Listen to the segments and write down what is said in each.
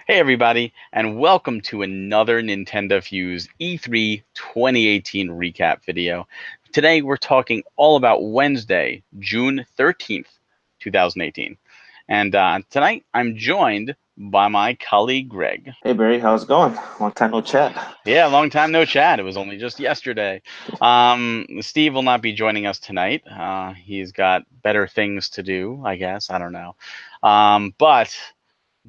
Hey everybody, and welcome to another NintendoFuse E3 2018 recap video. Today we're talking all about Wednesday, June 13th, 2018. And tonight I'm joined by my colleague Greg. Hey Barry, how's it going? Long time no chat. Yeah, long time no chat. It was only just yesterday. Steve will not be joining us tonight. He's got better things to do, I guess. I don't know. But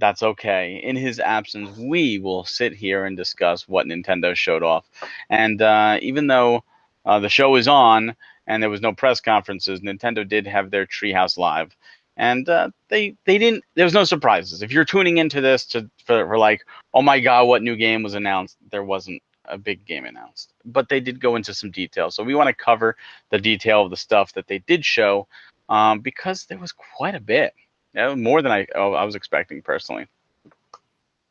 that's okay. In his absence, we will sit here and discuss what Nintendo showed off. And even though the show is on and there was no press conferences, Nintendo did have their Treehouse Live, and they didn't. There was no surprises. If you're tuning into this for like, oh my god, what new game was announced? There wasn't a big game announced, but they did go into some detail. So we want to cover the detail of the stuff that they did show, because there was quite a bit. Yeah, more than I was expecting personally.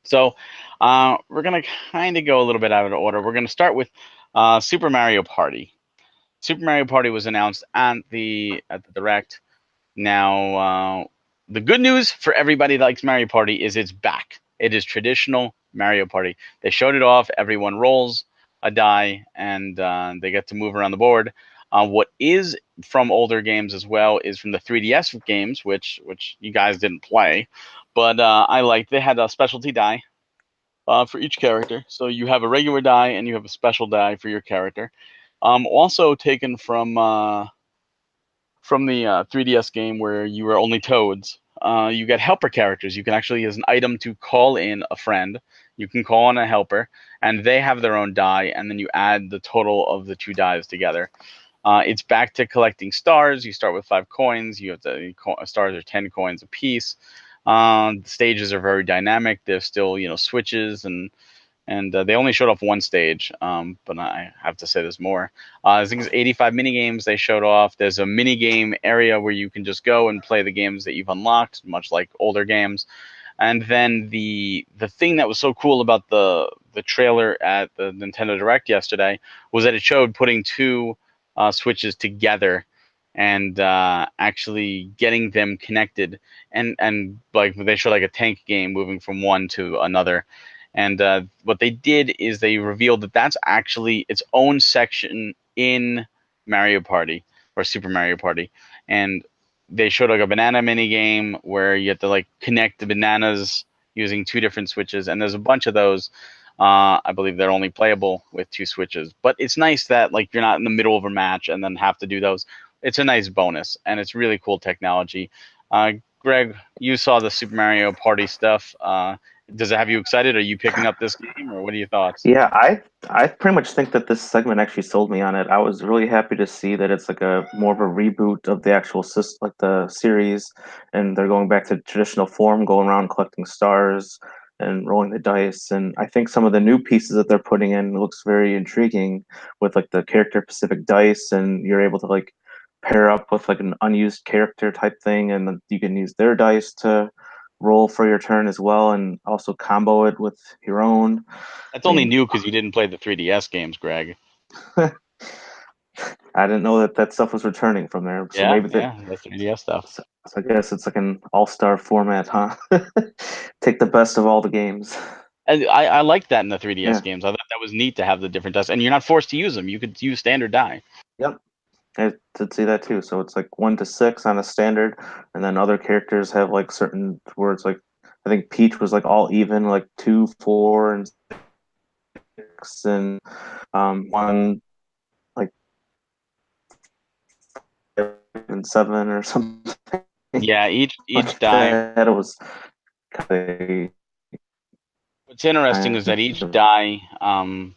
So we're gonna kind of go a little bit out of order. We're gonna start with Super Mario Party. Super Mario Party was announced at the Direct. Now, the good news for everybody that likes Mario Party is it's back. It is traditional Mario Party. They showed it off. Everyone rolls a die, and they get to move around the board. What is from older games as well is from the 3DS games, which you guys didn't play, but I liked. They had a specialty die for each character, so you have a regular die and you have a special die for your character. Also taken from the 3DS game where you were only Toads. You get helper characters. You can actually use an item to call in a friend. You can call in a helper, and they have their own die, and then you add the total of the two dies together. It's back to collecting stars. You start with 5 coins. You have to stars are 10 coins a piece. The stages are very dynamic. There's still switches and they only showed off one stage, but I have to say there's more. I think it's 85 mini games they showed off. There's a mini game area where you can just go and play the games that you've unlocked, much like older games. And then the thing that was so cool about the trailer at the Nintendo Direct yesterday was that it showed putting two switches together and actually getting them connected, and like they showed like a tank game moving from one to another. And what they did is they revealed that that's actually its own section in Mario Party or Super Mario Party. And they showed like a banana mini game where you have to like connect the bananas using two different switches. And there's a bunch of those. I believe they're only playable with two switches. But it's nice that like you're not in the middle of a match and then have to do those. It's a nice bonus, and it's really cool technology. Greg, you saw the Super Mario Party stuff. Does it have you excited? Are you picking up this game, or what are your thoughts? Yeah, I pretty much think that this segment actually sold me on it. I was really happy to see that it's like a more of a reboot of the actual system, like the series, and they're going back to traditional form, going around collecting stars and rolling the dice. And I think some of the new pieces that they're putting in looks very intriguing with like the character specific dice, and you're able to like pair up with like an unused character type thing, and then you can use their dice to roll for your turn as well, and also combo it with your own. That's I only mean, new because you didn't play the 3DS games, Greg. I didn't know that that stuff was returning from there. So Yeah, maybe that. yeah, the 3DS stuff. So I guess it's like an all-star format, huh? Take the best of all the games. And I liked that in the 3DS Yeah. games. I thought that was neat to have the different dice, and you're not forced to use them. You could use standard die. Yep. I did see that too. So it's like 1 to 6 on a standard, and then other characters have like certain words. Like I think Peach was like all even, like 2, 4, and 6, and one like 5 and 7 or something Yeah, each like die. that. It was kind What's interesting is that each of die,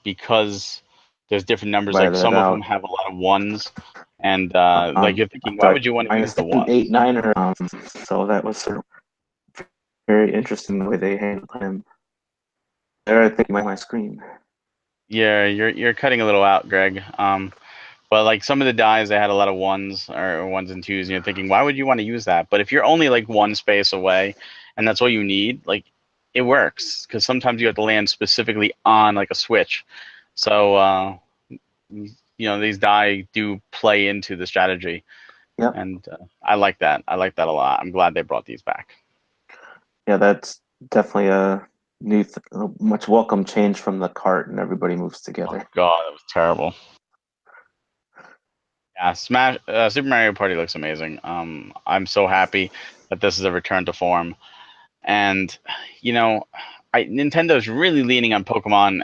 because there's different numbers. Like divided that some of them out. have a lot of ones, and like you're thinking, why Sorry, would you want to use minus the 10, 8, ones? 9, or so that was sort of very interesting the way they handled him. There, I think my screen. Yeah, you're cutting a little out, Greg. But like some of the dies, they had a lot of ones or ones and twos, and you're thinking, why would you want to use that? But if you're only like one space away, and that's all you need, like it works because sometimes you have to land specifically on like a switch. So these die do play into the strategy, Yep. and I like that. I like that a lot. I'm glad they brought these back. Yeah, that's definitely a. much welcome change from the cart, and everybody moves Oh together. God, that was terrible. Yeah, Smash Super Mario Party looks amazing. I'm so happy that this is a return to form. And you know, Nintendo's really leaning on Pokemon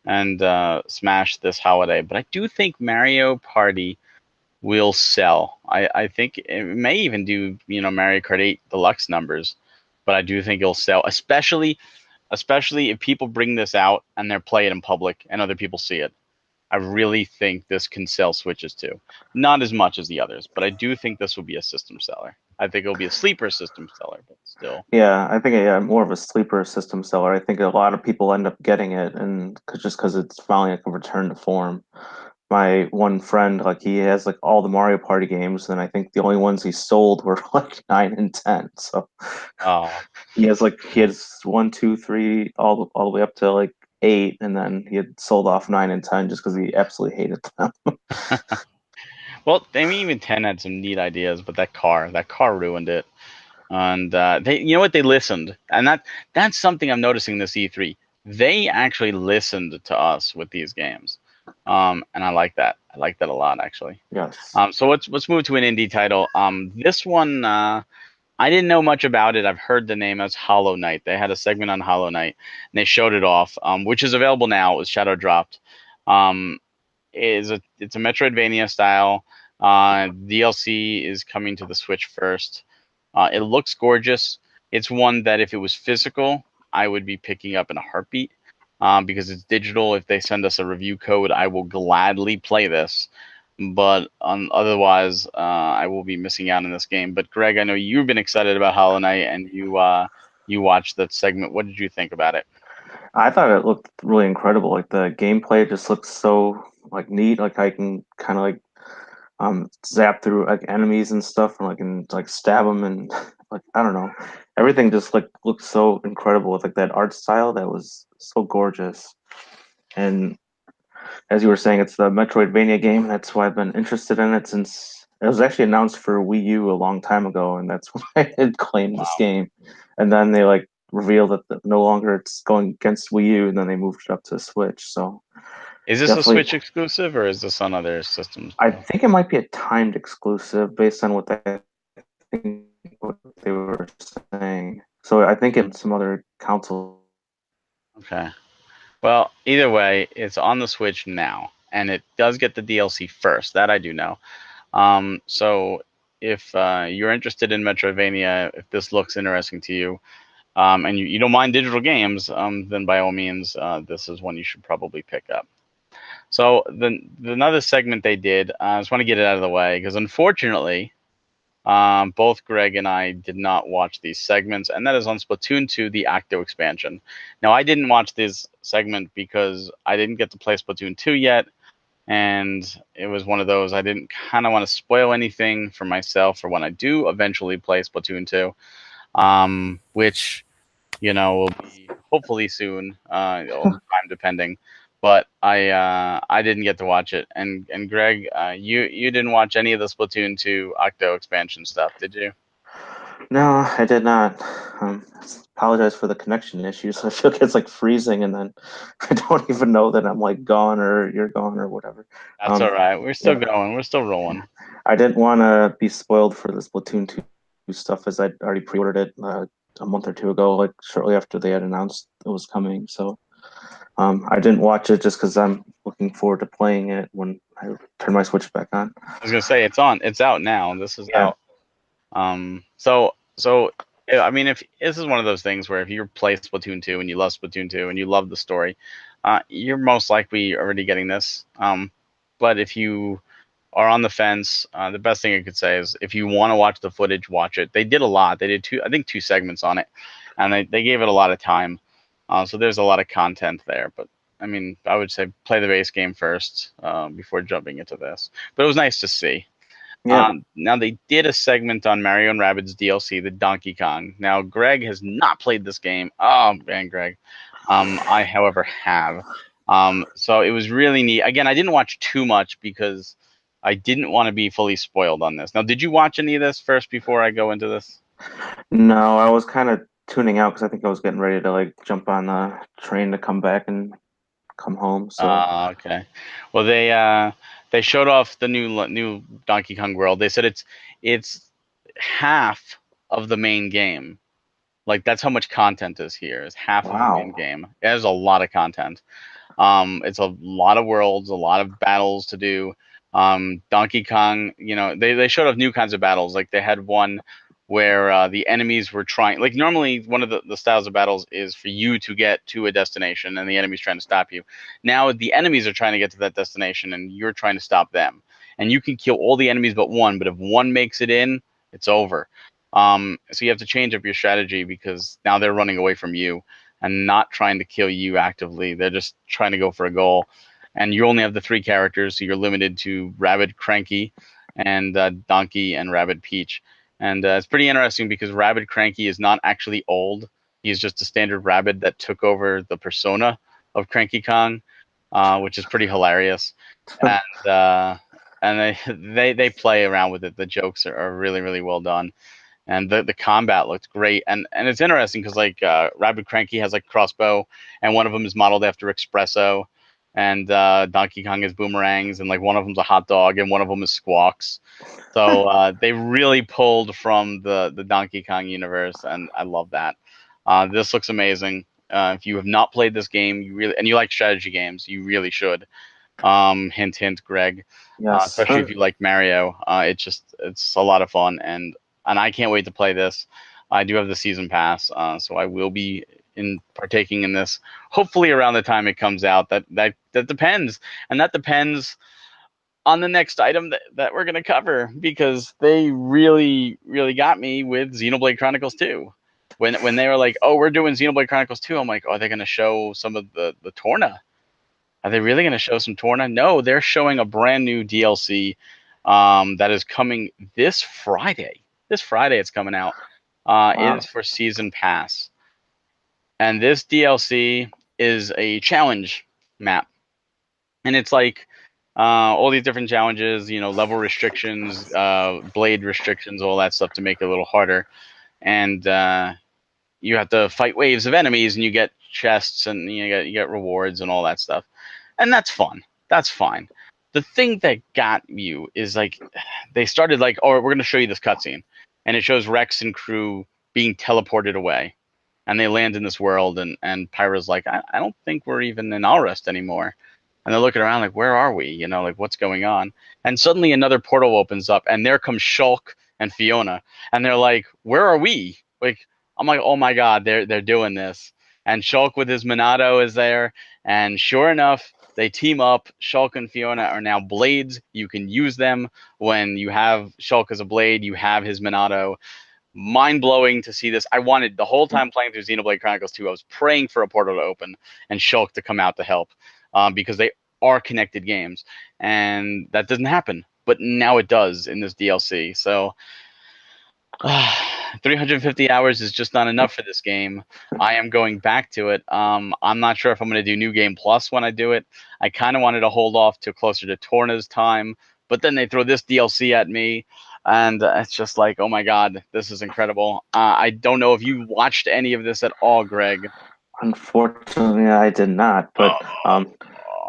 and Smash this holiday, but I do think Mario Party will sell. I think it may even do Mario Kart 8 Deluxe numbers, but I do think it'll sell, especially if people bring this out and they're playing it in public and other people see it. I really think this can sell Switches too. Not as much as the others, but I do think this will be a system seller. I think it'll be a sleeper system seller, but still. Yeah, I think yeah, more of a sleeper system seller. I think a lot of people end up getting it, and just because it's finally like a return to form. My one friend, like he has like all the Mario Party games, and I think the only ones he sold were like 9 and 10. So Oh, he has one, two, three, all the way up to like 8, and then he had sold off 9 and 10 just because he absolutely hated them. well, I mean, even 10 had some neat ideas, but that car ruined it. And they, you know what, they listened, and that's something I'm noticing this E3. They actually listened to us with these games, and I like that. I like that a lot, actually. Yes. So let's move to an indie title. This one I didn't know much about it. I've heard the name as Hollow Knight. They had a segment on Hollow Knight, and they showed it off, which is available now. It was shadow dropped. Um, it's a Metroidvania style. DLC is coming to the Switch first. It looks gorgeous. It's one that if it was physical, I would be picking up in a heartbeat. Because it's digital. If they send us a review code, I will gladly play this. But otherwise, I will be missing out on this game. But Greg, I know you've been excited about Hollow Knight, and you watched that segment. What did you think about it? I thought it looked really incredible. Like the gameplay just looks so like neat. Like I can kind of like zap through like enemies and stuff, and like stab them, and like I don't know, everything just like looks so incredible with like that art style that was so gorgeous. And as you were saying, it's the Metroidvania game. That's why I've been interested in it since it was actually announced for Wii U a long time ago, and that's why I had claimed this Wow. game. And then they like revealed that no longer it's going against Wii U, and then they moved it up to Switch. So Is this a definitely, Switch exclusive, or is this on other systems I too? think it might be a timed exclusive based on what they were saying. So I think Hmm. it's some other console. Okay. Well, either way, it's on the Switch now, and it does get the DLC first. That I do know. So if you're interested in Metroidvania, if this looks interesting to you, and you don't mind digital games, then by all means, this is one you should probably pick up. So another segment they did, I just want to get it out of the way because unfortunately, both Greg and I did not watch these segments, and that is on Splatoon 2, the Octo expansion. Now, I didn't watch this segment because I didn't get to play Splatoon 2 yet, and it was one of those I didn't kind of want to spoil anything for myself for when I do eventually play Splatoon 2, which will be hopefully soon, all the time depending. But I didn't get to watch it, and Greg, you didn't watch any of the Splatoon 2 Octo expansion stuff, did you? No, I did not. Apologize for the connection issues. I feel like it's like freezing, and then I don't even know that I'm like gone or you're gone or whatever. That's all Um, right. We're still yeah, going. We're still rolling. I didn't want to be spoiled for the Splatoon 2 stuff as I'd already pre-ordered it a month or two ago, like shortly after they had announced it was coming. So I didn't watch it just because I'm looking forward to playing it when I turn my Switch back on. I was gonna say it's out now. This is Yeah, out. So yeah, I mean, if this is one of those things where if you play Splatoon 2 and you love Splatoon 2 and you love the story, you're most likely already getting this. But if you are on the fence, the best thing I could say is if you want to watch the footage, watch it. They did a lot. They did I think two segments on it, and they gave it a lot of time. So there's a lot of content there. But I mean, I would say play the base game first before jumping into this. But it was nice to see. yeah. Now they did a segment on Mario and Rabbids DLC, the Donkey Kong. Now Greg has not played this game. Oh man, Greg. I, however, have. So it was really neat. Again, I didn't watch too much because I didn't want to be fully spoiled on this. Now, did you watch any of this first before I go into this? No, I was kind of tuning out because I think I was getting ready to like jump on the train to come back and come home. So Okay. Well, they showed off the new Donkey Kong World. They said it's half of the main game. Like that's how much content is here. Is half of the main wow. game. It has a lot of content. It's a lot of worlds, a lot of battles to do. Donkey Kong, they showed off new kinds of battles. Like they had one where the enemies were trying. Like normally, one of the styles of battles is for you to get to a destination, and the enemy's trying to stop you. Now the enemies are trying to get to that destination, and you're trying to stop them. And you can kill all the enemies but one. But if one makes it in, it's over. So you have to change up your strategy because now they're running away from you and not trying to kill you actively. They're just trying to go for a goal. And you only have the three characters, so you're limited to Rabbid Cranky and Donkey and Rabbid Peach. And it's pretty interesting because Rabbid Cranky is not actually old. He's just a standard rabbit that took over the persona of Cranky Kong, which is pretty hilarious. And they play around with it. The jokes are really really well done, and the combat looked great. And it's interesting because like Rabbid Cranky has like crossbow, and one of them is modeled after Espresso, and Donkey Kong has boomerangs, and like one of them's a hot dog, and one of them is Squawks. So they really pulled from the Donkey Kong universe, and I love that. This looks amazing. If you have not played this game, you like strategy games, you really should. Hint, hint, Greg. Yes. Especially if you like Mario. It's a lot of fun, and I can't wait to play this. I do have the season pass, so I will be in partaking in this. Hopefully around the time it comes out. That depends, and that depends on the next item that we're gonna cover because they really really got me with Xenoblade Chronicles 2. When they were like, "Oh, we're doing Xenoblade Chronicles 2," I'm like, "Oh, they're gonna show some of the Torna? Are they really going to show some Torna?" No, they're showing a brand new DLC that is coming this Friday. This Friday, it's coming out. It is Wow. for Season Pass, and this DLC is a challenge map, and it's like all these different challenges, level restrictions, blade restrictions, all that stuff to make it a little harder, and you have to fight waves of enemies, and you get chests, and you get rewards and all that stuff, and that's fun. That's fine. The thing that got you is like they started like, "Oh, we're going to show you this cutscene," and it shows Rex and crew being teleported away, and they land in this world, and Pyra's like, I don't think we're even in Alrest anymore." And they're looking around like, where are we? Like what's going on? And suddenly another portal opens up, and there comes Shulk and Fiona, and they're like, where are we? Like, I'm like, oh my god, they're doing this. And Shulk with his Monado is there, and sure enough, they team up. Shulk and Fiona are now blades. You can use them when you have Shulk as a blade. You have his Monado. Mind blowing to see this. I wanted the whole time playing through Xenoblade Chronicles 2. I was praying for a portal to open and Shulk to come out to help, because they are connected games, and that doesn't happen. But now it does in this DLC. So 350 hours is just not enough for this game. I am going back to it. I'm not sure if I'm going to do New Game Plus when I do it. I kind of wanted to hold off to closer to Torna's time, but then they throw this DLC at me, and it's just like, oh my god, this is incredible. I don't know if you watched any of this at all, Greg. Unfortunately, I did not. But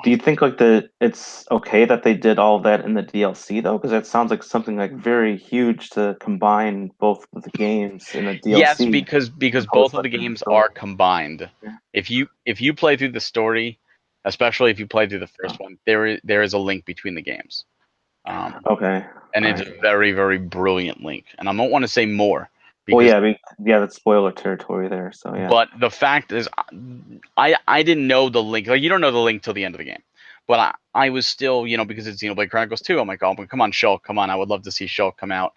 do you think like it's okay that they did all of that in the DLC though? Because that sounds like something like very huge to combine both of the games in a Yes, DLC, because opposed both to of like the the games story. are combined. Yeah. If you play through the story, especially if you play through the first one, there is a link between the games. Um, Okay. and All it's right. a very very brilliant link, and I don't want to say more Well, because, yeah, yeah, that's spoiler territory there. So yeah. but the fact is, I didn't know the link. Like, you don't know the link till the end of the game, but I was still, because it's Xenoblade Chronicles 2. I'm like, oh, come on, Shulk, come on, I would love to see Shulk come out.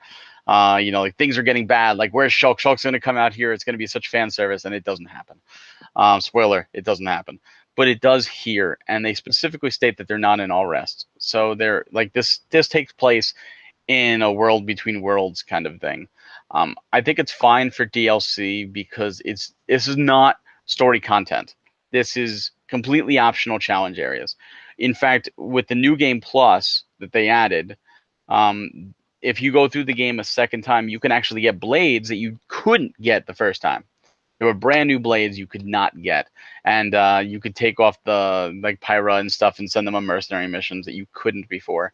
Like things are getting bad, like where's Shulk? Shulk's going to come out here, it's going to be such fan service, and it doesn't happen. Spoiler, it doesn't happen, but it does here, and they specifically state that they're not in all rest, so they're like, this takes place in a world between worlds kind of thing. I think it's fine for DLC because this is not story content. This is completely optional challenge areas. In fact, with the new game plus that they added, if you go through the game a second time, you can actually get blades that you couldn't get the first time. There were brand new blades you could not get, and you could take off the like Pyra and stuff and send them on mercenary missions that you couldn't before.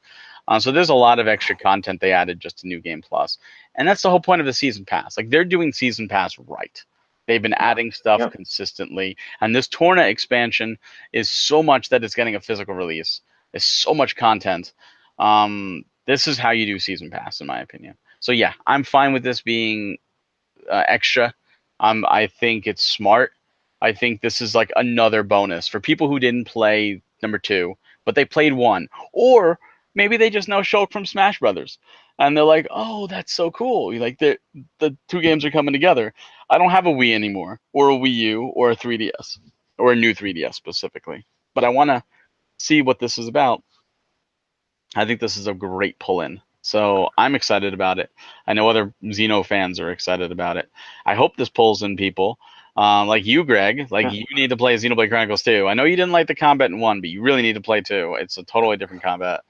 So there's a lot of extra content they added just to New Game Plus, and that's the whole point of the season pass. Like they're doing season pass right. They've been adding stuff Yep. consistently, and this Torna expansion is so much that it's getting a physical release. There's so much content. This is how you do season pass, in my opinion. So yeah, I'm fine with this being extra. I think it's smart. I think this is like another bonus for people who didn't play number two, but they played one, or maybe they just know Shulk from Smash Brothers, and they're like, "Oh, that's so cool!" Like the two games are coming together. I don't have a Wii anymore, or a Wii U, or a 3DS, or a new 3DS specifically, but I want to see what this is about. I think this is a great pull in. So I'm excited about it. I know other Xeno fans are excited about it. I hope this pulls in people like you, Greg. Like Yeah. you need to play Xenoblade Chronicles 2. I know you didn't like the combat in one, but you really need to play 2. It's a totally different combat.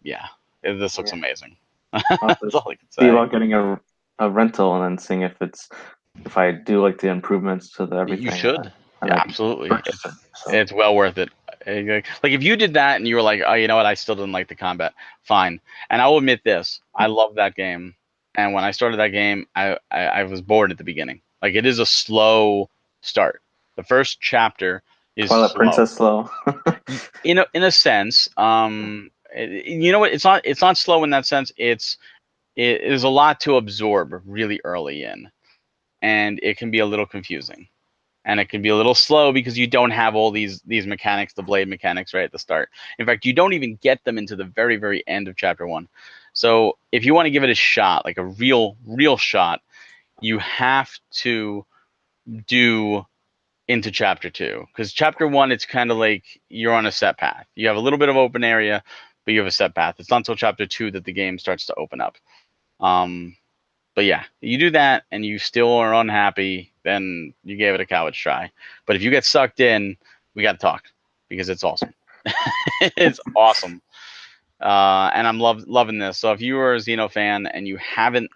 Yeah, this looks Yeah. amazing. I'll have to That's all I can see say. about getting a rental and then seeing if I do like the improvements to the You everything, should. I Yeah, might absolutely. purchase it. So It's well worth it. Like if you did that and you were like, oh, you know what, I still didn't like the combat. Fine. And I will admit this, I love that game. And when I started that game, I was bored at the beginning. Like it is a slow start. The first chapter is Twilight slow. Princess slow. In a sense, you know what? It's not slow in that sense. It is a lot to absorb really early in, and it can be a little confusing and it can be a little slow because you don't have all these mechanics, the blade mechanics, right at the start. In fact, you don't even get them into the very end of chapter one. So if you want to give it a shot, like a real shot, you have to do into chapter two because chapter one it's kind of like you're on a set path. You have a little bit of open area, but you have a set path. It's not until chapter two that the game starts to open up. Um, but yeah, you do that and you still are unhappy, then you gave it a coward's try. But if you get sucked in, we got to talk because it's awesome. It's awesome. And I'm loving this. So if you are a Xeno fan and you haven't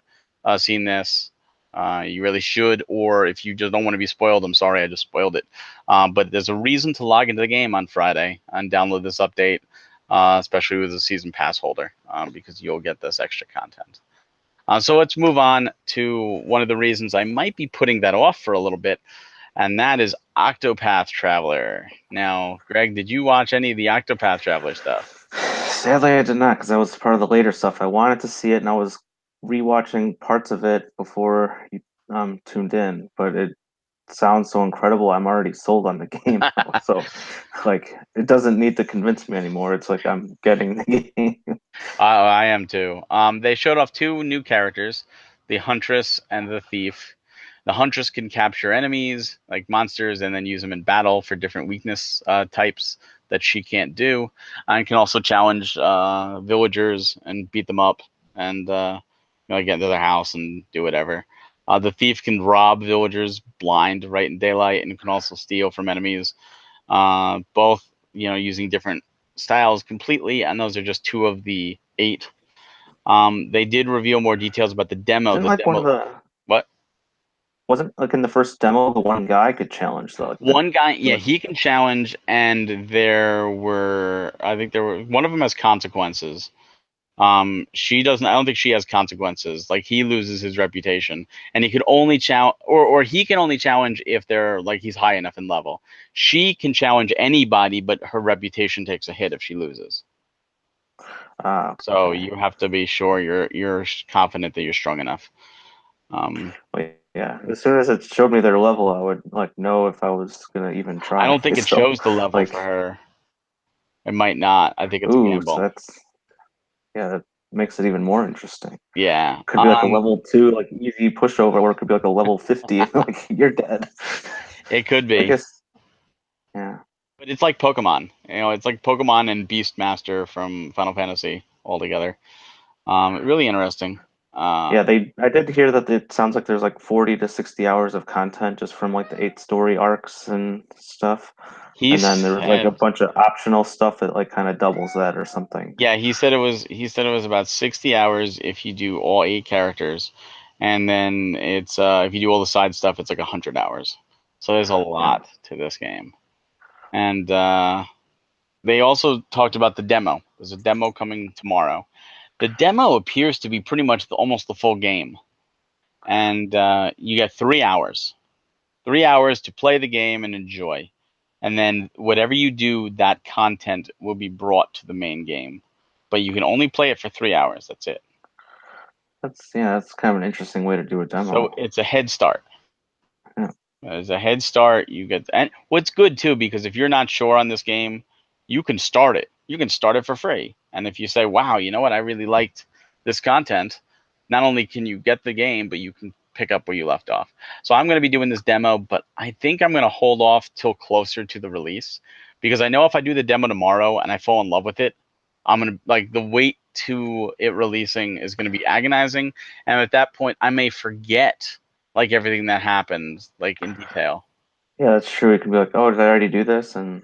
seen this, you really should. Or if you just don't want to be spoiled, I'm sorry, I just spoiled it. But there's a reason to log into the game on Friday and download this update, especially with a season pass holder, because you'll get this extra content. So let's move on to one of the reasons I might be putting that off for a little bit, and that is Octopath Traveler. Now, Greg, did you watch any of the Octopath Traveler stuff? Sadly, I did not because that was part of the later stuff. I wanted to see it, and I was rewatching parts of it before you tuned in. But it sounds so incredible. I'm already sold on the game now. So, like, it doesn't need to convince me anymore. It's like I'm getting the game. I am too. They showed off two new characters, the Huntress and the Thief. The Huntress can capture enemies, like monsters, and then use them in battle for different weakness types that she can't do, and can also challenge villagers and beat them up and get into their house and do whatever. The Thief can rob villagers blind, right in daylight, and can also steal from enemies. Both using different styles completely, and those are just two of the eight. They did reveal more details about the demo. Didn't The like one of demo, the what? wasn't like in the first demo the one guy could challenge though. Like the One guy, he yeah, was he can challenge, and I think there were, one of them has consequences. She doesn't, I don't think she has consequences. Like he loses his reputation, and he could only challenge, or he can only challenge if they're like he's high enough in level. She can challenge anybody, but her reputation takes a hit if she loses. So okay. you have to be sure you're confident that you're strong enough. Well, yeah. As soon as it showed me their level, I would like know if I was gonna even I try. don't think it So shows the level for like, her. It might not. I think it's a ooh, so gamble. that's yeah, that makes it even more interesting. Yeah. Could be like a level two, like easy pushover, or it could be like a level 50, like you're dead. It could I be. guess, yeah. But it's like Pokemon. It's like Pokemon and Beastmaster from Final Fantasy all together. Really interesting. Yeah, Uh, I did hear that it sounds like there's like 40 to 60 hours of content just from like the eight story arcs and stuff. he And then there was like a said, bunch of optional stuff that like kind of doubles that or something. yeah, he said it was about 60 hours if you do all eight characters, and then it's if you do all the side stuff, it's like 100 hours. So there's a Yeah, lot to this game, and they also talked about the demo. There's a demo coming tomorrow. The demo appears to be pretty much almost the full game, and you get 3 hours, 3 hours to play the game and enjoy. And then whatever you do, that content will be brought to the main game. But you can only play it for 3 hours. That's it. that's kind of an interesting way to do a So demo. it's a head start. Yeah, As a head start, you get, and what's good too, because if you're not sure on this game, you can start it. You can start it for free. And if you say, wow, you know what, I really liked this content, not only can you get the game, but you can pick up where you left off. So I'm going to be doing this demo, but I think I'm going to hold off till closer to the release, because I know if I do the demo tomorrow and I fall in love with it, I'm going to like the wait to it releasing is going to be agonizing. And at that point, I may forget like everything that happens like in detail. yeah, that's true. It can be like, oh, did I already do this? And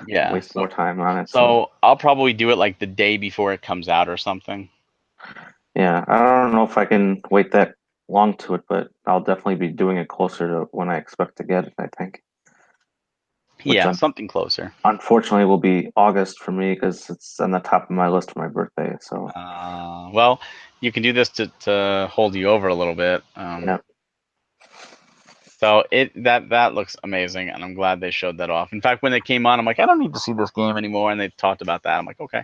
Yeah. waste more time on it. So So I'll probably do it like the day before it comes out or something. yeah, I don't know if I can wait that long to it, but I'll definitely be doing it closer to when I expect to get it, I think. Which Yeah, something closer. unfortunately will be August for me because it's on the top of my list for my birthday. So Well, you can do this to hold you over a little bit. yeah, So that looks amazing, and I'm glad they showed that off. In fact, when it came on, I'm like, I don't need to see this game anymore, and they talked about that. I'm like, okay,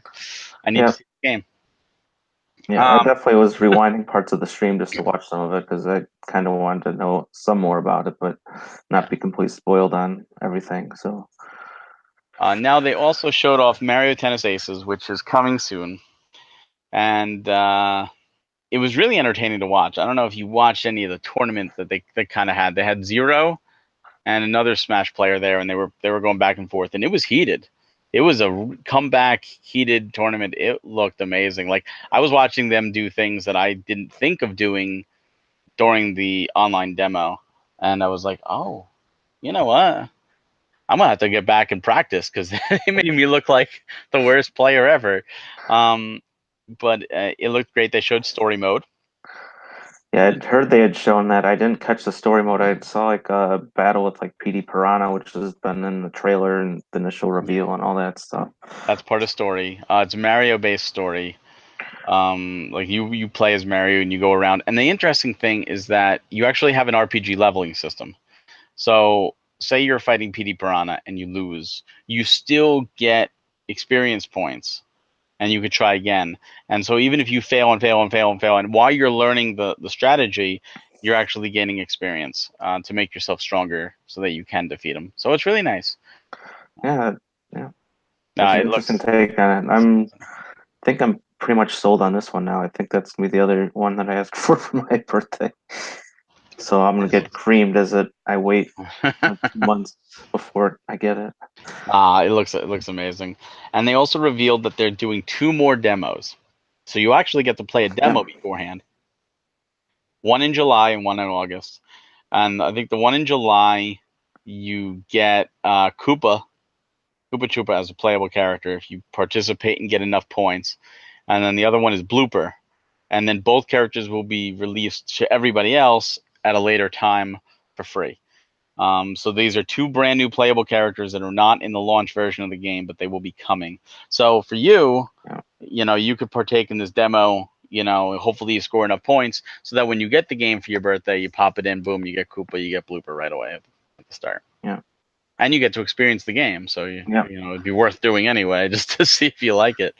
I need to yeah, see the game. yeah. I Um, definitely was rewinding parts of the stream just to watch some of it because I kind of wanted to know some more about it, but not be completely spoiled on everything. So Now they also showed off Mario Tennis Aces, which is coming soon, and it was really entertaining to watch. I don't know if you watched any of the tournaments that they kind of had. They had Zero and another Smash player there, and they were going back and forth, and it was heated. It was a comeback heated tournament. It looked amazing. Like I was watching them do things that I didn't think of doing during the online demo, and I was like, oh, you know what? I'm gonna have to get back and practice because they made me look like the worst player ever. Um, but it looked great. They showed story mode. yeah, I'd heard they had shown that. I didn't catch the story mode. I saw like a battle with like PD Piranha, which has been in the trailer and the initial Yeah, reveal and all that stuff. that's part of story. It's a Mario based story. Like you play as Mario and you go around. And the interesting thing is that you actually have an RPG leveling system. So say you're fighting PD Piranha and you lose, you still get experience points and you could try again. And so even if you fail and fail and fail and fail, and while you're learning the strategy, you're actually gaining experience to make yourself stronger so that you can defeat them. So it's really nice. Yeah, yeah, that's an It interesting looks take on it. Think I'm pretty much sold on this one now. I think that's gonna be the other one that I asked for my birthday. So I'm gonna get creamed as I wait amazing. 2 months before I get it. It looks amazing. And they also revealed that they're doing two more demos. So you actually get to play a Yeah, demo beforehand. One in July and one in August. And I think the one in July you get Koopa Troopa as a playable character if you participate and get enough points. And then the other one is Blooper. And then both characters will be released to everybody else at a later time for free. So these are two brand new playable characters that are not in the launch version of the game, but they will be coming. So for you, yeah, you could partake in this demo. Hopefully you score enough points so that when you get the game for your birthday, you pop it in, boom, you get Koopa, you get Blooper right away at the start, yeah, and you get to experience the game. So yeah. it'd be worth doing anyway, just to see if you like it.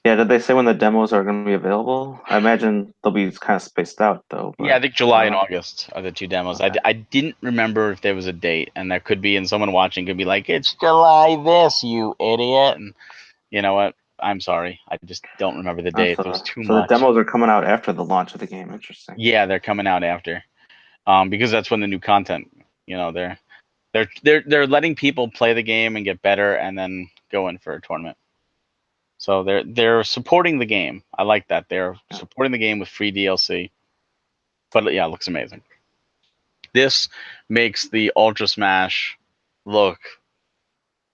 Yeah, did they say when the demos are gonna be available? I imagine they'll be kind of spaced out though, Yeah, but I think July and uh, August are the two demos. I, okay. I didn't remember if there was a date, and that could be, and someone watching could be like, "It's July this, you idiot," and you know what? I'm sorry. I just don't remember the date. There was too So the much. demos are coming out after the launch of the game. Interesting. Yeah, they're coming out after. Because that's when the new content. They're letting people play the game and get better, and then go in for a tournament. So they're supporting the game. I like that. They're Yeah, supporting the game with free DLC. But yeah, it looks amazing. This makes the Ultra Smash look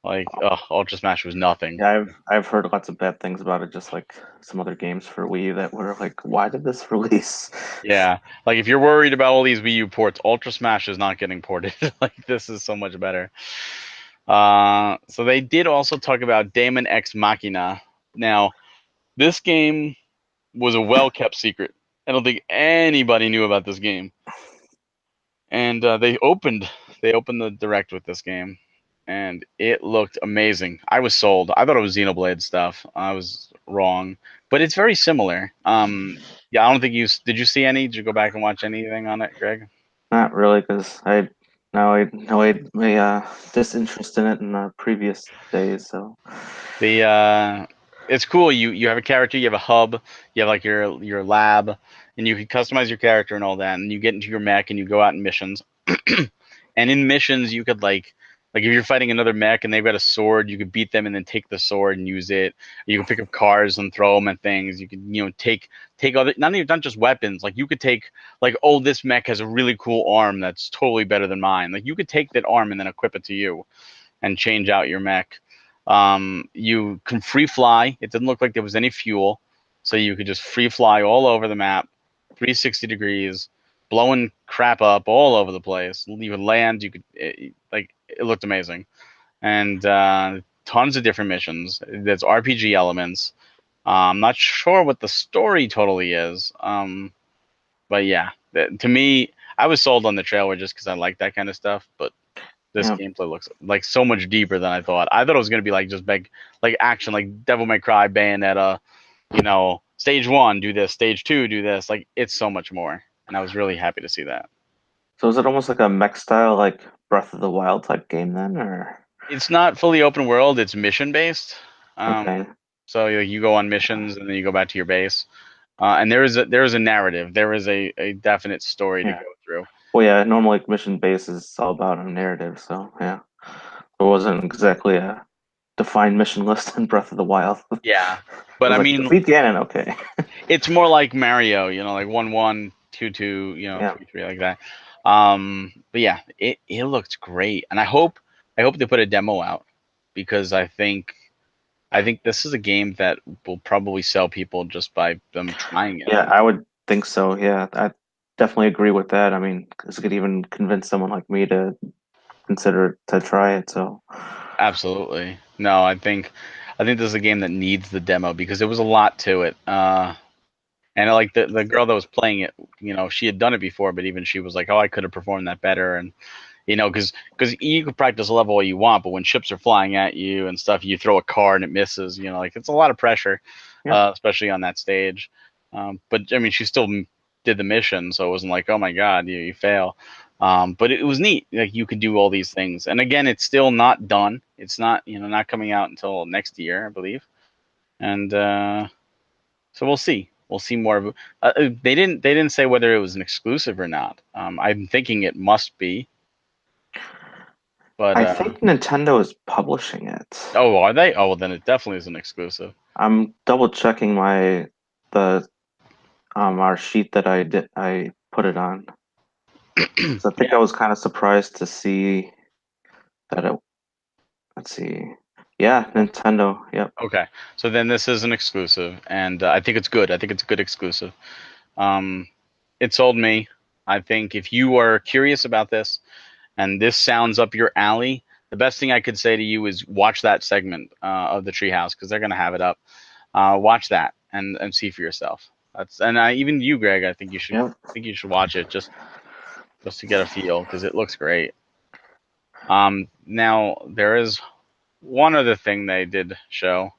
Like, Ultra Smash was nothing. Yeah, I've heard lots of bad things about it, just like some other games for Wii that were like, why did this release? Yeah, like if you're worried about all these Wii U ports, Ultra Smash is not getting ported. Like this is so much better. So they did also talk about Daemon X Machina. Now, this game was a well-kept secret. I don't think anybody knew about this game. And they opened the direct with this game, and it looked amazing. I was sold. I thought it was Xenoblade stuff. I was wrong, but it's very similar. Yeah, I don't think did. You see any? Did you go back and watch anything on it, Greg? Not really, because I disinterest in it in the previous days. So The It's cool. You have a character, you have a hub, you have like your lab, and you can customize your character and all that. And you get into your mech and you go out in missions. And in missions, you could like if you're fighting another mech and they've got a sword, you could beat them and then take the sword and use it. You can pick up cars and throw them at things. You could take other not just weapons. Like you could take like, oh, this mech has a really cool arm that's totally better than mine. Like you could take that arm and then equip it to you and change out your mech. You can free fly. It didn't look like there was any fuel, so you could just free fly all over the map, 360 degrees, blowing crap up all over the place. You could land. It looked amazing, and tons of different missions. There's RPG elements. I'm not sure what the story totally is, but yeah, to me, I was sold on the trailer just because I like that kind of stuff. But this yeah. gameplay looks like so much deeper than I thought. I thought it was gonna be like just big, like action, like Devil May Cry, Bayonetta. Stage one, do this. Stage two, do this. Like it's so much more, and I was really happy to see that. So is it almost like a mech style, like Breath of the Wild type game then, or It's not fully open world. It's mission based. okay? So you go on missions and then you go back to your base. And there is a narrative. There is a definite story to Yeah. go through. Well, yeah. Normally, like, mission base is all about a narrative, so yeah. It wasn't exactly a defined mission list in Breath of the Wild. It Yeah, but was I like mean, defeat Ganon, okay. it's more like Mario, like 1-1, 2-2, Yeah. 3-3, like that. But yeah, it looked great, and I hope they put a demo out because I think this is a game that will probably sell people just by them trying it. Yeah, I would think so. Yeah, I definitely agree with that. I mean, 'cause it could even convince someone like me to consider to try it. So, Absolutely. No, I think this is a game that needs the demo because there was a lot to it. And like the girl that was playing it, she had done it before, but even she was like, "Oh, I could have performed that better." And because you can practice a level all you want, but when ships are flying at you and stuff, you throw a car and it misses. Like it's a lot of pressure, yeah, especially on that stage. But I mean, she still did the mission, so it wasn't like, oh my god, you fail. But it was neat. Like you could do all these things, and again, it's still not done. It's not coming out until next year, I believe. And so we'll see. We'll see more of it. They didn't say whether it was an exclusive or not. I'm thinking it must be, but I think Nintendo is publishing it. oh, are they? Oh, well, then it definitely is an exclusive. I'm double checking the our sheet that I put it on. So I think I Yeah. was kind of surprised to see that it. Let's see. Yeah, Nintendo. Yep. Okay. So then this is an exclusive, and I think it's good. I think it's a good exclusive. Um, it sold me. I think if you are curious about this and this sounds up your alley, the best thing I could say to you is watch that segment of the Treehouse because they're going to have it up. Watch that and see for yourself. Even you, Greg. Yep. I think you should watch it just to get a feel because it looks great. Now there is one other thing they did show.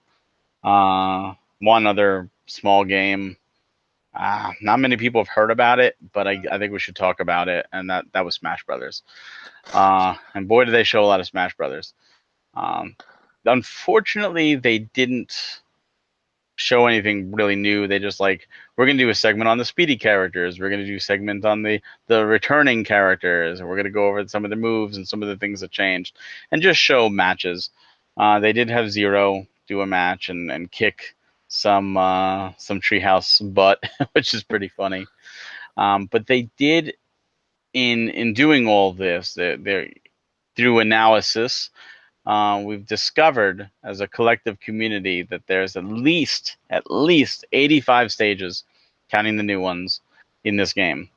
One other small game. Not many people have heard about it, but I think we should talk about it, and that was Smash Brothers. And boy, did they show a lot of Smash Brothers. Um, Unfortunately, they didn't show anything really new. They just like, we're gonna do a segment on the speedy characters. We're gonna do a segment on the returning characters. And we're gonna go over some of the moves and some of the things that changed, and just show matches. They did have Zero do a match and kick some treehouse butt, which is pretty funny. But they did in doing all this, they through analysis. we've discovered as a collective community that there's at least 85 stages, counting the new ones, in this game.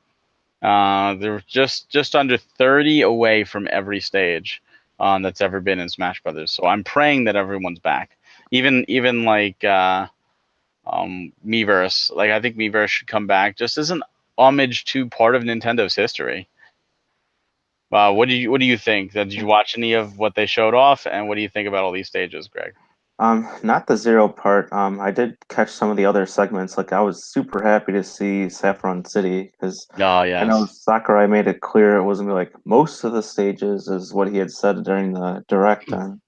They're just under 30 away from every stage that's ever been in Smash Brothers. So I'm praying that everyone's back. Even like Miiverse. Like I think Miiverse should come back just as an homage to part of Nintendo's history. What do you think? Did you watch any of what they showed off, and what do you think about all these stages, Greg? Not the zero part. I did catch some of the other segments. Like I was super happy to see Saffron City because Oh I know yes. Sakurai made it clear it wasn't gonna be like most of the stages is what he had said during the direct on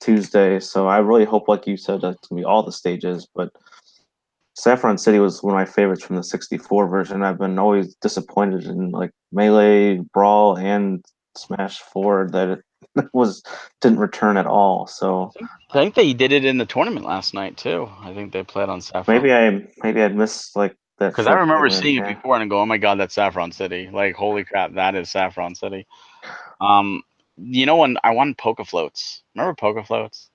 Tuesday. So I really hope, like you said, that's gonna be all the stages. But Saffron City was one of my favorites from the 64 version. I've been always disappointed in like Melee, Brawl, and Smash 4 that it was didn't return at all. So I think they did it in the tournament last night too. I think they played on Saffron. maybe I'd missed like that Because I short remember segment. seeing it Yeah, before and go, "Oh my God, that's Saffron City!" Like, holy crap, that is Saffron City. Um, when I won Poke Floats. Remember Poke Floats?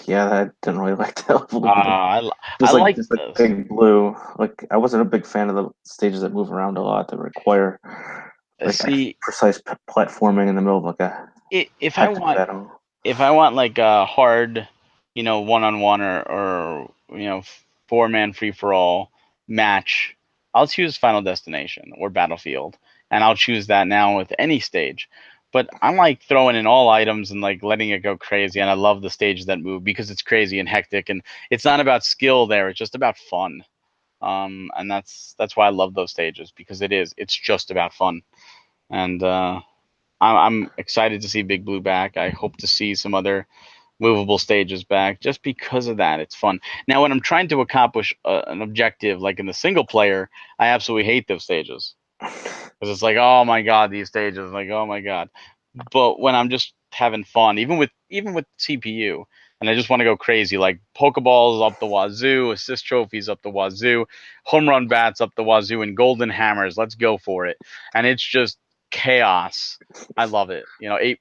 yeah, I didn't really like that level either. I like Just like this. Big Blue. Like I wasn't a big fan of the stages that move around a lot that require like See, precise platforming in the middle of like a if I hectic want battle. if I want like a hard, one on one or four-man free for all match, I'll choose Final Destination or Battlefield, and I'll choose that now with any stage. But I'm like throwing in all items and like letting it go crazy, and I love the stages that move because it's crazy and hectic, and it's not about skill there; it's just about fun. And that's why I love those stages because it's just about fun, and I'm excited to see Big Blue back. I hope to see some other movable stages back just because of that. It's fun. Now, when I'm trying to accomplish an objective, like in the single player, I absolutely hate those stages because it's like, oh my god, these stages, like, oh my god. But when I'm just having fun, even with CPU, and I just want to go crazy, like Pokeballs up the wazoo, assist trophies up the wazoo, home run bats up the wazoo, and golden hammers. Let's go for it. And it's just chaos. I love it.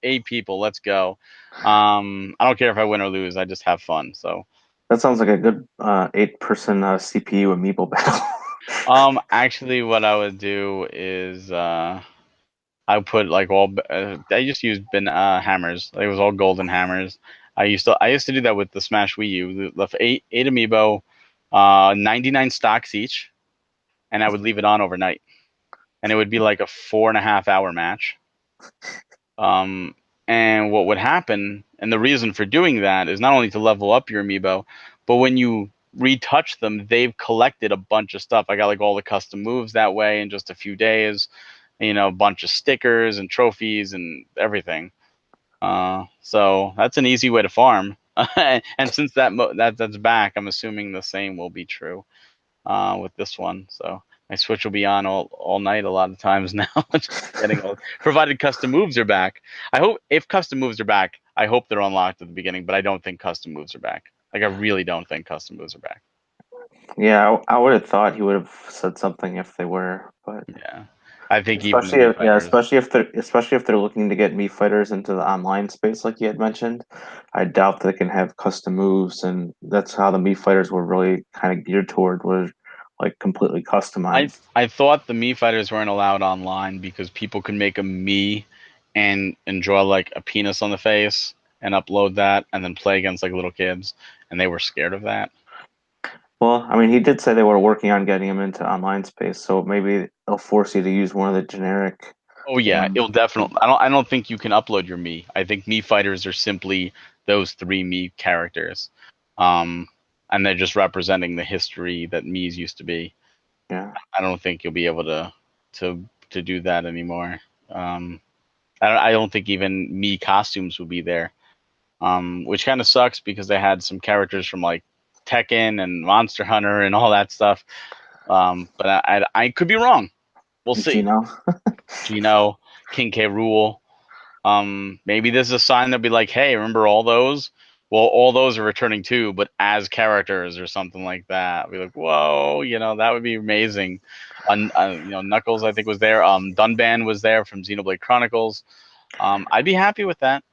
Eight people. Let's go. I don't care if I win or lose. I just have fun. So, That sounds like a good 8-person CPU amiibo battle. actually, what I would do is I put like all. I just used hammers. It was all golden hammers. I used to do that with the Smash Wii U. Left eight amiibo, 99 stocks each, and I would leave it on overnight, and it would be like a 4.5 hour match. Um, and what would happen, and the reason for doing that is not only to level up your amiibo, but when you retouch them, they've collected a bunch of stuff. I got like all the custom moves that way in just a few days. A bunch of stickers and trophies and everything. So that's an easy way to farm. And since that's back, I'm assuming the same will be true with this one. So my Switch will be on all night a lot of times now, just getting all. Provided custom moves are back. I hope if custom moves are back, I hope they're unlocked at the beginning. But I don't think custom moves are back. Like I really don't think custom moves are back. Yeah, I would have thought he would have said something if they were, but Yeah, I think even the Mii yeah, fighters. especially if they're looking to get Mii fighters into the online space like you had mentioned. I doubt they can have custom moves, and that's how the Mii fighters were really kind of geared toward was like completely I customized. I thought the Mii fighters weren't allowed online because people could make a Mii and draw like a penis on the face and upload that and then play against like little kids, and they were scared of that. Well, I mean, he did say they were working on getting him into online space, so maybe they'll force you to use one of the generic Oh yeah, ones. it'll definitely. I don't think you can upload your Mii. I think Mii fighters are simply those three Mii characters, um, and they're just representing the history that Mii's used to be. Yeah. I don't think you'll be able to do that anymore. I don't think even Mii costumes will be there, which kind of sucks because they had some characters from like Tekken and Monster Hunter and all that stuff. But I could be wrong. We'll see. Gino. Gino, King K. Rule. Maybe this is a sign they'll be like, hey, remember all those? Well, all those are returning too, but as characters or something like that. Be like, whoa, that would be amazing. Knuckles, I think, was there. Dunban was there from Xenoblade Chronicles. I'd be happy with that.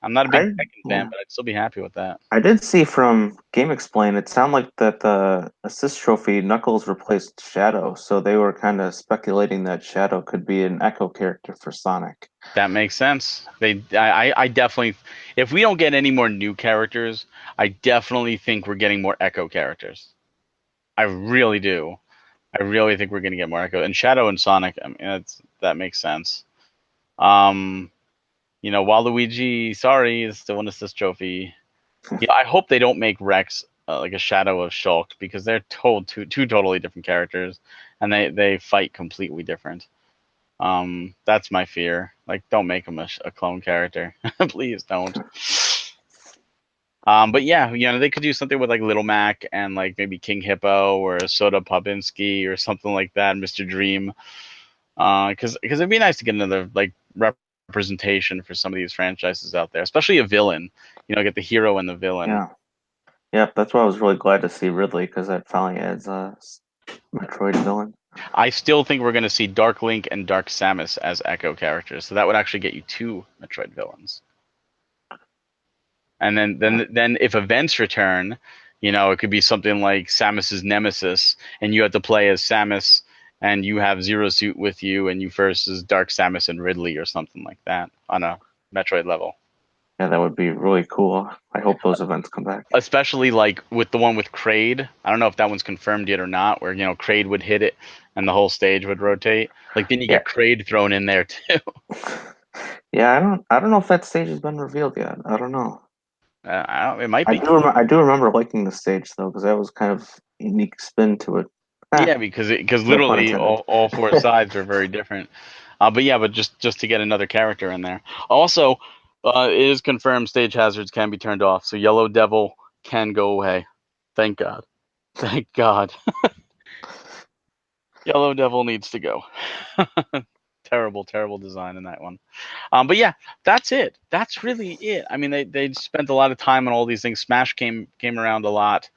I'm not a big I Tekken fan, yeah. but I'd still be happy with that. I did see from Game Explain, it sounded like that the assist trophy Knuckles replaced Shadow, so they were kind of speculating that Shadow could be an Echo character for Sonic. That makes sense. I definitely, if we don't get any more new characters, I definitely think we're getting more Echo characters. I really do. I really think we're going to get more Echo and Shadow and Sonic. I mean, that makes sense. Um, Waluigi, sorry, is still an assist trophy. Yeah, I hope they don't make Rex like a shadow of Shulk because they're told two totally different characters, and they fight completely different. That's my fear. Like, don't make him a clone character, please don't. But yeah, they could do something with like Little Mac and like maybe King Hippo or Soda Popinski or something like that, Mr. Dream. Because it'd be nice to get another like representation for some of these franchises out there, especially a villain. Get the hero and the villain. Yeah. Yep, that's why I was really glad to see Ridley because that finally adds a Metroid villain. I still think we're going to see Dark Link and Dark Samus as Echo characters, so that would actually get you two Metroid villains. And then Yeah. if events return, it could be something like Samus's Nemesis, and you have to play as Samus, and you have Zero Suit with you, and you versus Dark Samus and Ridley or something like that on a Metroid level. Yeah, that would be really cool. I hope those events come back. Especially like with the one with Kraid. I don't know if that one's confirmed yet or not, where Kraid would hit it and the whole stage would rotate. Like then you Yeah. get Kraid thrown in there too. Yeah, I don't know if that stage has been revealed yet. I don't know. I don't, it might be. I do remember liking the stage though, because that was kind of unique spin to it. Yeah, because No pun literally intended. all four sides are very different. But just to get another character in there. Also, it is confirmed stage hazards can be turned off, so Yellow Devil can go away. Thank God. Thank God. Yellow Devil needs to go. Terrible, terrible design in that one. But yeah, that's it. That's really it. I mean, they spent a lot of time on all these things. Smash came around a lot.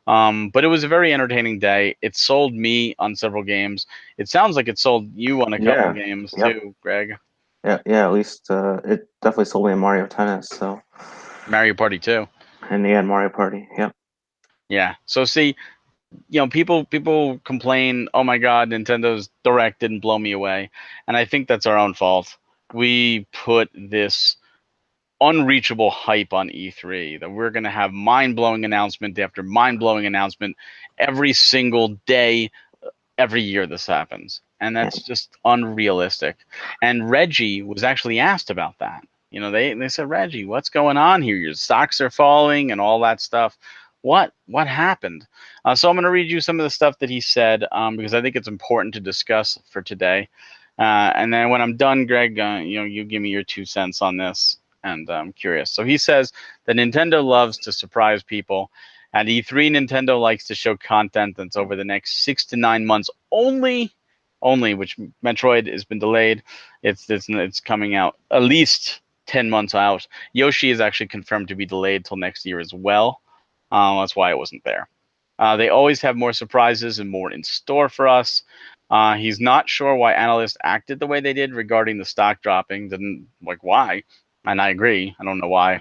But it was a very entertaining day. It sold me on several games. It sounds like it sold you on a couple Yeah. games Yep. too, Greg. Yeah. Yeah. At least it definitely sold me a Mario Tennis. So, Mario Party 2. and yeah, Mario Party. Yep. Yeah. So see, people complain, "Oh my God, Nintendo's Direct didn't blow me away," and I think that's our own fault. We put this unreachable hype on E3 that we're going to have mind-blowing announcement after mind-blowing announcement every single day, every year this happens. And Yeah. that's just unrealistic. And Reggie was actually asked about that. They said, Reggie, what's going on here? Your stocks are falling and all that stuff. What happened? So I'm going to read you some of the stuff that he said because I think it's important to discuss for today. And then when I'm done, Greg, you give me your 2 cents on this, and I'm curious. So he says that Nintendo loves to surprise people. At E3, Nintendo likes to show content that's over the next 6 to 9 months only, which Metroid has been delayed. It's coming out at least 10 months out. Yoshi is actually confirmed to be delayed till next year as well. That's why it wasn't there. They always have more surprises and more in store for us. He's not sure why analysts acted the way they did regarding the stock dropping. Didn't like why, and I agree. I don't know why.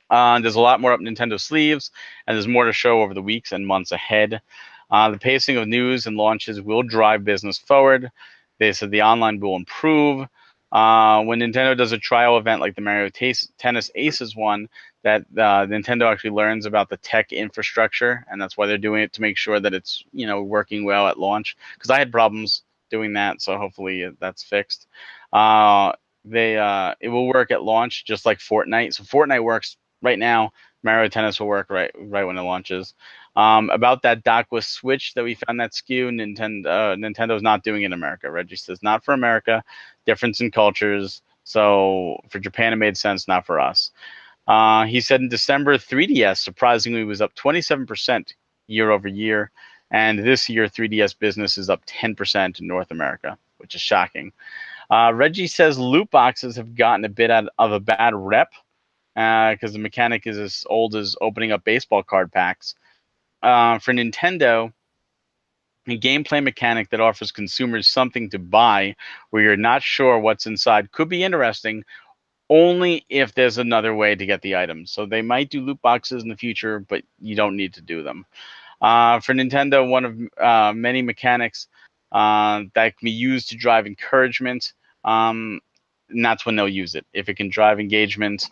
There's a lot more up Nintendo sleeves, and there's more to show over the weeks and months ahead. The pacing of news and launches will drive business forward. They said the online will improve. When Nintendo does a trial event like the Mario Tennis Aces one, that Nintendo actually learns about the tech infrastructure, and that's why they're doing it to make sure that it's working well at launch. Because I had problems doing that, so hopefully that's fixed. It will work at launch just like Fortnite. So Fortnite works right now. Mario Tennis will work right when it launches. About that dock with Switch that we found that SKU, Nintendo's not doing it in America. Reggie says not for America, difference in cultures. So for Japan, it made sense, not for us. He said in December, 3DS surprisingly was up 27% year over year, and this year 3DS business is up 10% in North America, which is shocking. Reggie says loot boxes have gotten a bit of a bad rep because the mechanic is as old as opening up baseball card packs. For Nintendo, a gameplay mechanic that offers consumers something to buy where you're not sure what's inside could be interesting, only if there's another way to get the items. So they might do loot boxes in the future, but you don't need to do them. For Nintendo, one of many mechanics that can be used to drive encouragement, and that's when they'll use it. If it can drive engagement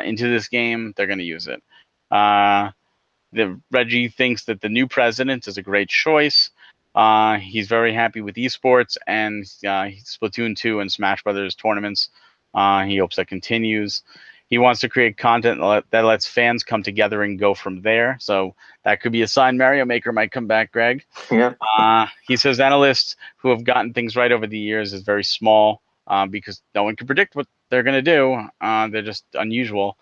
into this game, they're going to use it. Uh, Reggie thinks that the new president is a great choice. He's very happy with esports and Splatoon 2 and Smash Brothers tournaments. He hopes that continues. He wants to create content that lets fans come together and go from there. So that could be a sign Mario Maker might come back, Greg. Yeah. He says analysts who have gotten things right over the years is very small because no one can predict what they're going to do. They're just unusual.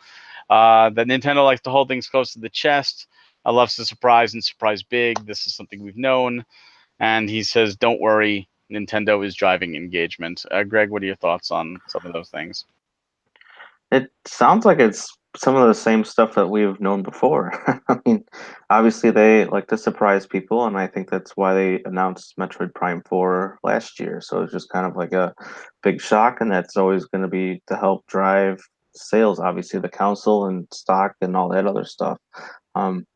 That Nintendo likes to hold things close to the chest. Loves to surprise and surprise big. This is something we've known. And he says, don't worry, Nintendo is driving engagement. Greg, what are your thoughts on some of those things? It sounds like it's some of the same stuff that we've known before. I mean, obviously they like to surprise people, and I think that's why they announced Metroid Prime 4 last year. So it's just kind of like a big shock, and that's always going to be to help drive sales, obviously the console and stock and all that other stuff. Um,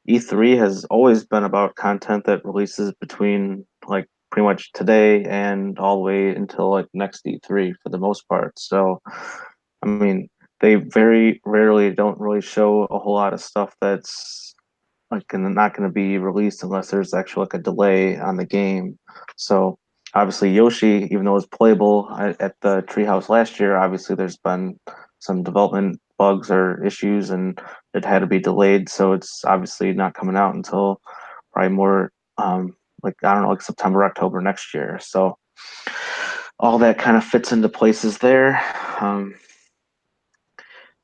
E3 has always been about content that releases between like pretty much today and all the way until like next E3 for the most part. So I mean, they very rarely don't really show a whole lot of stuff that's like not going to be released unless there's actually like a delay on the game. So obviously Yoshi, even though it's playable at the Treehouse last year, obviously there's been some development bugs or issues, and it had to be delayed. So it's obviously not coming out until probably more like I don't know, like September, October next year. So all that kind of fits into places there. Um,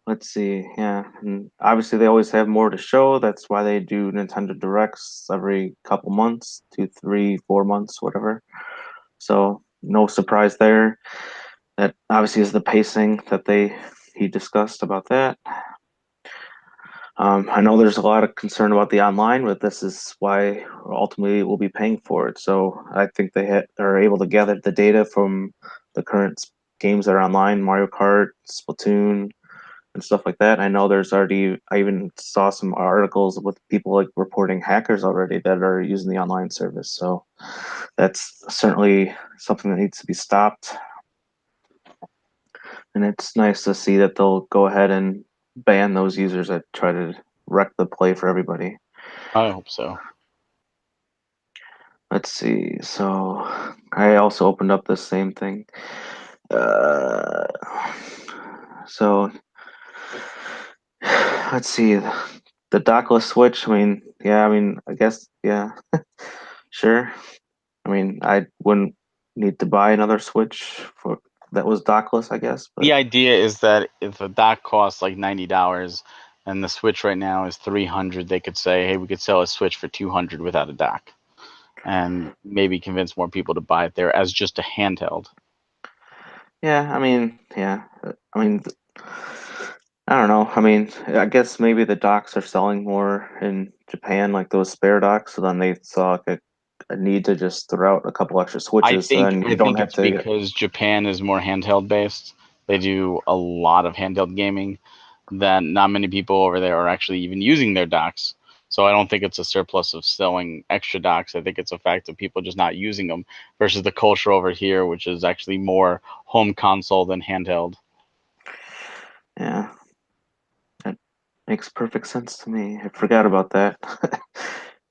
Let's see. Yeah, and obviously they always have more to show. That's why they do Nintendo Directs every couple months, 2, 3, 4 months, whatever. So no surprise there. That obviously is the pacing that he discussed about that. I know there's a lot of concern about the online, but this is why ultimately we'll be paying for it. So I think are able to gather the data from the current games that are online, Mario Kart, Splatoon, and stuff like that. I know I even saw some articles with people like reporting hackers already that are using the online service. So that's certainly something that needs to be stopped. And it's nice to see that they'll go ahead and ban those users that try to wreck the play for everybody. I hope so. Let's see. So I also opened up the same thing. Uh, so let's see. The dockless switch. I mean, yeah. I mean, I guess, yeah. Sure. I mean, I wouldn't need to buy another Switch for that was dockless, I guess. The But idea is that if a dock costs like $90 and the Switch right now is 300, they could say, hey, we could sell a Switch for 200 without a dock and maybe convince more people to buy it there as just a handheld. yeah, I mean, yeah, I mean, I don't know. I mean, I guess maybe the docks are selling more in Japan, like those spare docks. So then they saw like a need to just throw out a couple extra I switches, so think then I you don't think have it's to. because Japan is more handheld based. They do a lot of handheld gaming that not many people over there are actually even using their docks. So I don't think it's a surplus of selling extra docks. I think it's a fact of people just not using them versus the culture over here, which is actually more home console than handheld. Yeah, that makes perfect sense to me. I forgot about that.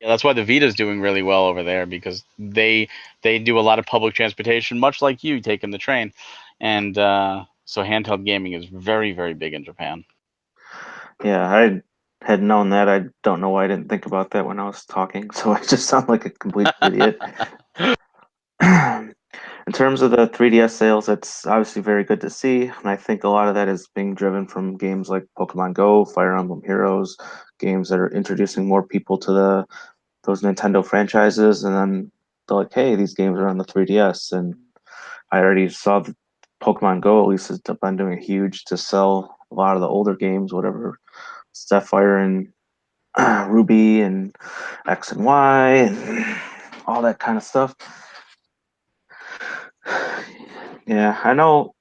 Yeah, that's why the Vita's doing really well over there because they do a lot of public transportation, much like you taking the train, and so handheld gaming is very very big in Japan. Yeah, I had known that. I don't know why I didn't think about that when I was talking. So I just sound like a complete idiot. In terms of the 3DS sales, it's obviously very good to see, and I think a lot of that is being driven from games like Pokemon Go, Fire Emblem Heroes, games that are introducing more people to the those Nintendo franchises, and then they're like, hey, these games are on the 3DS, and I already saw that Pokemon Go at least has been doing huge to sell a lot of the older games, whatever Sapphire and Ruby and X and Y and all that kind of stuff. Yeah, I know.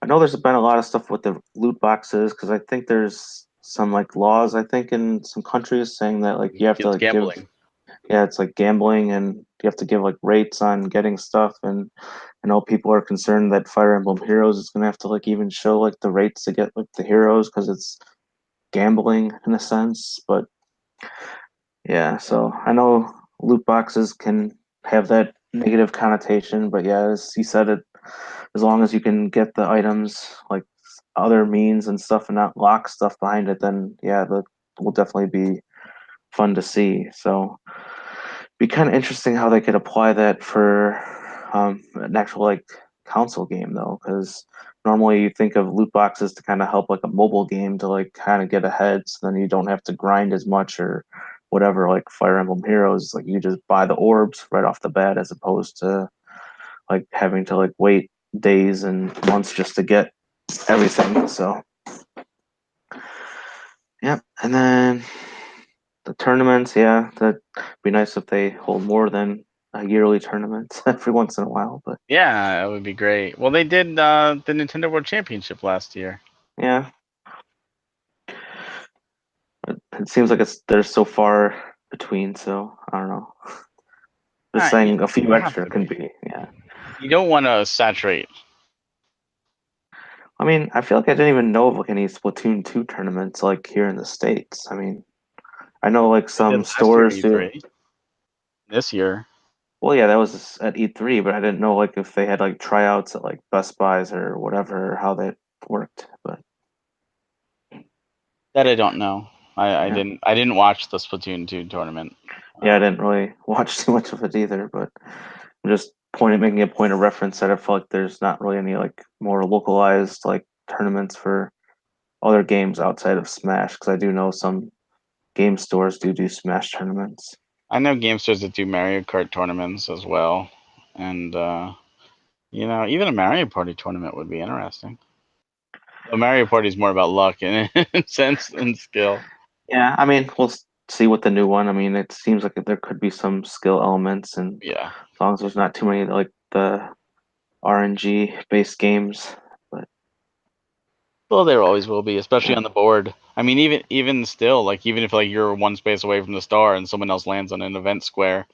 I know there's been a lot of stuff with the loot boxes because I think there's some like laws I think in some countries saying that like you have to It's like give gambling. yeah it's like gambling and you have to give like rates on getting stuff and I know people are concerned that Fire Emblem Heroes is gonna have to like even show like the rates to get like the heroes because it's gambling in a sense but yeah so I know loot boxes can have that negative connotation but yeah as you said it as long as you can get the items like other means and stuff and not lock stuff behind it, then yeah, that will definitely be fun to see. So be kind of interesting how they could apply that for an actual like console game though, because normally you think of loot boxes to kind of help like a mobile game to like kind of get ahead, so then you don't have to grind as much or whatever. Like Fire Emblem Heroes, like you just buy the orbs right off the bat as opposed to like having to like wait days and months just to get everything. So yeah, and then the tournaments, yeah, that'd be nice if they hold more than a yearly tournament every once in a while. But Yeah, it would be great. Well, they did the Nintendo World Championship last year. yeah, it seems like it's there's so far between. So I don't know. Just Yeah, saying a few you have extra to can be. be, yeah. You don't want to saturate. I mean, I feel like I didn't even know of like any Splatoon 2 tournaments like here in the States. I mean, I know like They did some last year at stores do. E3. This year, Well, yeah, that was at E3, but I didn't know like if they had like tryouts at like Best Buys or whatever, or how that worked. But that I don't know. I yeah, didn't I didn't watch the Splatoon 2 tournament. yeah, I didn't really watch too much of it either. But I'm just making a point of reference that I feel like there's not really any like more localized like tournaments for other games outside of Smash, because I do know some game stores do Smash tournaments. I know game stores that do Mario Kart tournaments as well, and even a Mario Party tournament would be interesting. Though Mario Party is more about luck and sense and skill. Yeah, I mean, we'll see with the new one. I mean, it seems like there could be some skill elements, and Yeah. as long as there's not too many like the RNG based games. But Well, there always will be, especially yeah, on the board. I mean, even still, like even if like you're one space away from the star and someone else lands on an event square,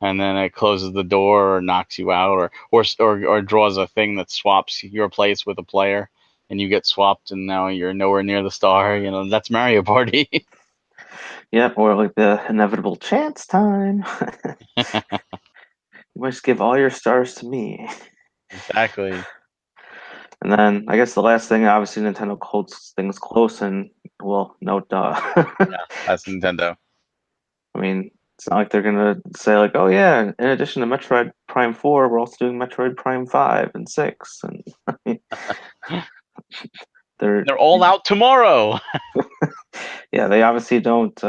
and then it closes the door or knocks you out, or draws a thing that swaps your place with a player, and you get swapped, and now you're nowhere near the star. That's Mario Party. yeah, or like the inevitable chance time. You must give all your stars to me. Exactly. And then I guess the last thing, obviously, Nintendo holds things close, and well, no duh. Yeah, that's Nintendo. I mean, it's not like they're gonna say like, oh yeah, in addition to Metroid Prime 4, we're also doing Metroid Prime 5 and 6, and I mean, they're They're all out tomorrow. yeah, they obviously don't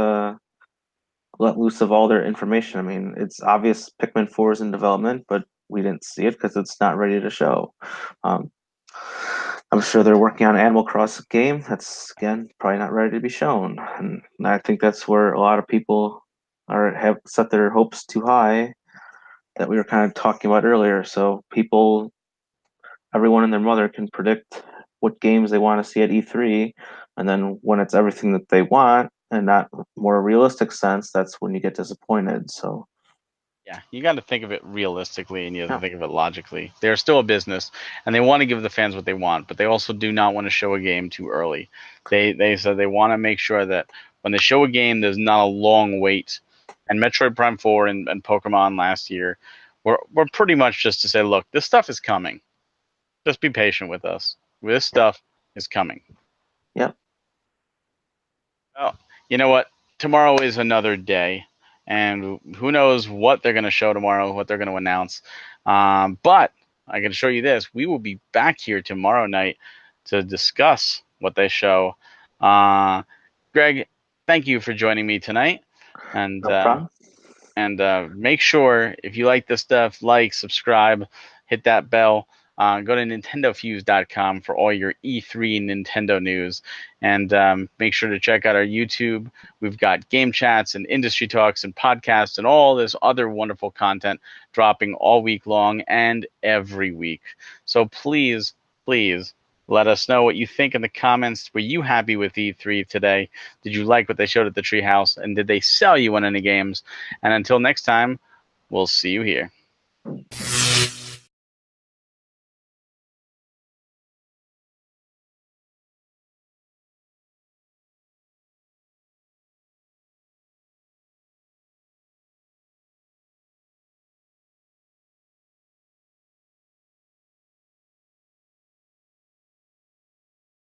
let loose of all their information. I mean, it's obvious Pikmin 4 is in development, but we didn't see it because it's not ready to show. Um, I'm sure they're working on an Animal Crossing game that's again probably not ready to be shown, and I think that's where a lot of people are have set their hopes too high that we were kind of talking about earlier. So people, everyone and their mother can predict what games they want to see at E3, and then when it's everything that they want and not more realistic sense, that's when you get disappointed. So Yeah, you got to think of it realistically and you have to yeah, think of it logically. They're still a business and they want to give the fans what they want, but they also do not want to show a game too early. They said they want to make sure that when they show a game, there's not a long wait. And Metroid Prime 4 and Pokemon last year were pretty much just to say, look, this stuff is coming. Just be patient with us. This stuff is coming. yep, Oh, you know what? Tomorrow is another day, and who knows what they're going to show tomorrow, what they're going to announce. But I can show you this: we will be back here tomorrow night to discuss what they show. Uh, Greg, thank you for joining me tonight, and no problem. make sure if you like this stuff, like, subscribe, hit that bell. Go to NintendoFuse.com for all your E3 Nintendo news. And make sure to check out our YouTube. We've got game chats and industry talks and podcasts and all this other wonderful content dropping all week long and every week. So please, please Let us know what you think in the comments. Were you happy with E3 today? Did you like what they showed at the Treehouse? And did they sell you on any games? And until next time, we'll see you here.